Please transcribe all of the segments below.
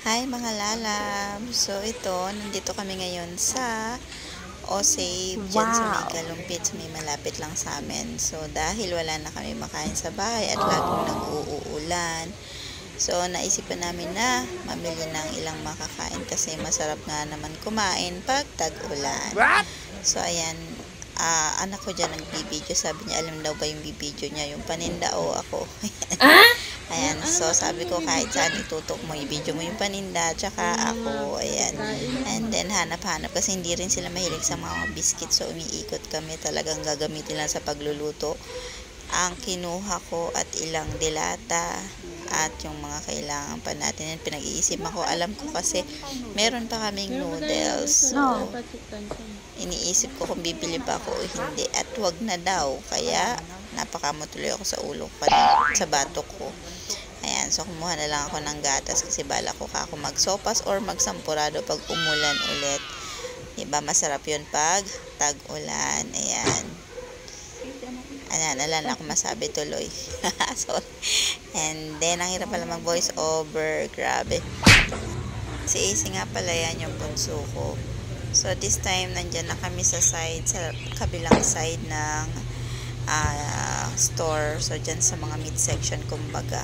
Hi mga lalab! So ito, nandito kami ngayon sa Osave, dyan sa may Kalumpit, sa may malapit lang sa amin. So dahil wala na kami makain sa bahay at laging nag-uulan, so naisipan namin na mamili ng ilang makakain kasi masarap nga naman kumain pag tag-ulan. So ayan, anak ko dyan nagbibideo, sabi niya alam daw ba yung bibideo niya, yung paninda o ako. Ayan, so sabi ko kahit saan itutok mo, i-video mo yung paninda, tsaka ako, ayan. And then hanap-hanap kasi hindi rin sila mahilig sa mga biscuit, so umiikot kami, talagang gagamitin lang sa pagluluto. Ang kinuha ko at ilang dilata at yung mga kailangan pa natin, pinag-iisip ako, alam ko kasi meron pa kaming noodles, so iniisip ko kung bibili pa ako o hindi, at wag na daw, kaya napakamutuloy ako sa ulo ko, sa batok ko. Ayan, so kumuha na lang ako ng gatas kasi bala ko ako magsopas or magsampurado pag umulan ulit. Diba, masarap yun pag tag-ulan. Ayan. Ayan, alam na ako masabi tuloy. Sorry. And then, ang hirap pala mag-voice over. Grabe. Si AC nga pala yan yung bunso ko. So, this time, nandyan na kami sa kabilang side ng store. So, dyan sa mga mid-section, kumbaga.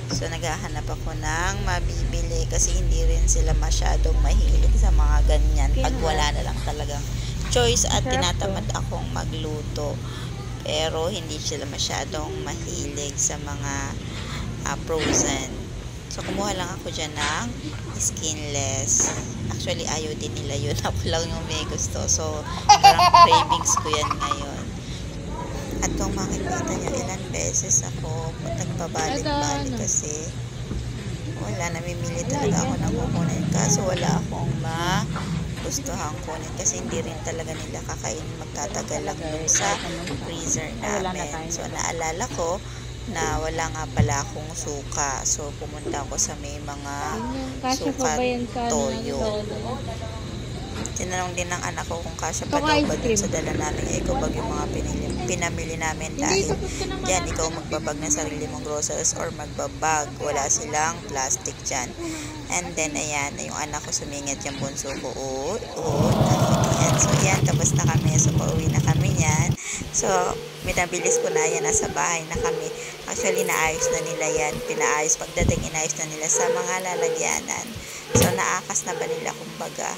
So, naghahanap ako ng mabibili kasi hindi rin sila masyadong mahilig sa mga ganyan. Pag wala na lang talagang choice at tinatamad akong magluto. Pero, hindi sila masyadong mahilig sa mga frozen. So, kumuha lang ako dyan ng skinless. Actually, ayaw din nila yun. Ako lang yung may gusto. So, parang cravings ko yan ngayon. At kung makikita nyo, ilan beses ako nagpabalik-balik kasi wala, namimili talaga ako ng kukunin. Kaso wala akong magustuhan kunin kasi hindi rin talaga nila kakainin, magtatagal lang dun sa freezer namin. So, naalala ko na wala nga pala akong suka. So, pumunta ako sa may mga suka toyo. Tinanong din ng anak ko kung kasya pa daw ba dun sa dala namin eco bag yung mga pinamili namin dahil dyan ikaw magbabag ng sarili mong groceries or magbabag. Wala silang plastic dyan. And then, ayan, yung anak ko sumingit yung bunso ko. Ayan. So, yan, tapos na kami. So, pauwi na kami yan. So, minabilis ko na yan. Nasa bahay na kami. Actually, naayos na nila yan. Pinaayos. Pagdating, inayos na nila sa mga lalagyanan. So, naakas na ba nila, kumbaga.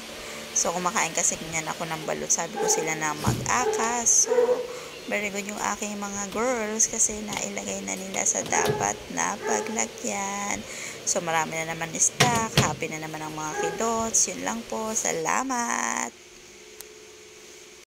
So, kumakain kasi ganyan ako ng balot. Sabi ko sila na mag-akas. So, very good yung aking mga girls kasi nailagay na nila sa dapat na paglagyan. So, marami na naman stock. Happy na naman ang mga kidots. Yun lang po. Salamat!